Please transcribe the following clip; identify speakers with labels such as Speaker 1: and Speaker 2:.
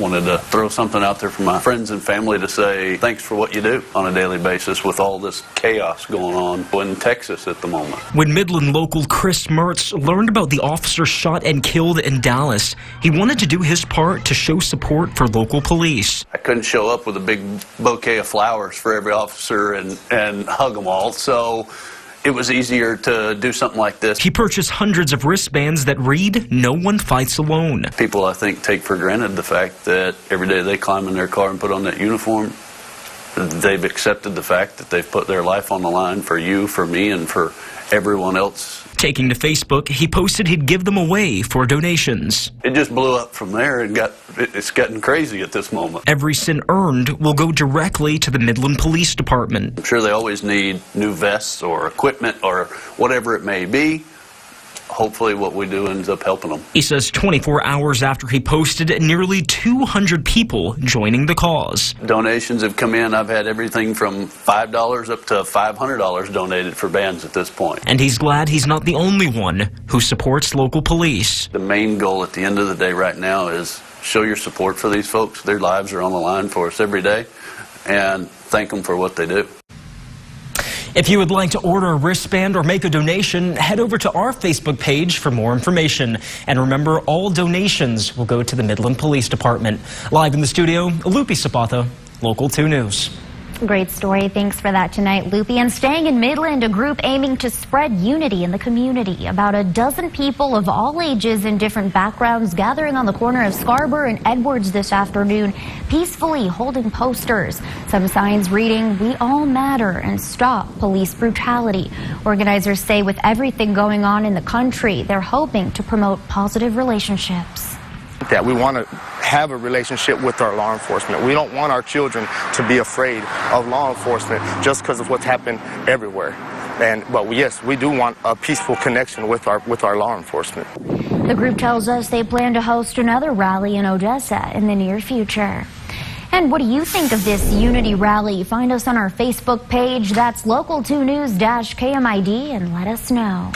Speaker 1: Wanted to throw something out there for my friends and family to say thanks for what you do on a daily basis with all this chaos going on in Texas at the moment.
Speaker 2: When Midland local Chris Mertz learned about the officer shot and killed in Dallas, he wanted to do his part to show support for local police.
Speaker 1: I couldn't show up with a big bouquet of flowers for every officer and hug them all, so it was easier to do something like this.
Speaker 2: He purchased hundreds of wristbands that read, "No one fights alone."
Speaker 1: People, I think, take for granted the fact that every day they climb in their car and put on that uniform, they've accepted the fact that they've put their life on the line for you, for me, and for everyone else.
Speaker 2: Taking to Facebook, he posted he'd give them away for donations.
Speaker 1: It just blew up from there and it's getting crazy at this moment.
Speaker 2: Every cent earned will go directly to the Midland Police Department.
Speaker 1: I'm sure they always need new vests or equipment or whatever it may be. Hopefully what we do ends up helping them.
Speaker 2: He says 24 hours after he posted, nearly 200 people joining the cause.
Speaker 1: Donations have come in. I've had everything from $5 up to $500 donated for bands at this point.
Speaker 2: And he's glad he's not the only one who supports local police.
Speaker 1: The main goal at the end of the day right now is show your support for these folks. Their lives are on the line for us every day, and thank them for what they do.
Speaker 2: If you would like to order a wristband or make a donation, head over to our Facebook page for more information. And remember, all donations will go to the Midland Police Department. Live in the studio, Lupi Zapata, Local 2 News.
Speaker 3: Great story. Thanks for that tonight, Lupi. And staying in Midland, a group aiming to spread unity in the community. About a dozen people of all ages and different backgrounds gathering on the corner of Scarborough and Edwards this afternoon, peacefully holding posters. Some signs reading, "We all matter" and "Stop police brutality." Organizers say with everything going on in the country, they're hoping to promote positive relationships.
Speaker 4: That we want to have a relationship with our law enforcement. We don't want our children to be afraid of law enforcement just because of what's happened everywhere. But yes, we do want a peaceful connection with our law enforcement.
Speaker 3: The group tells us they plan to host another rally in Odessa in the near future. And what do you think of this unity rally? Find us on our Facebook page. That's Local 2 News-KMID and let us know.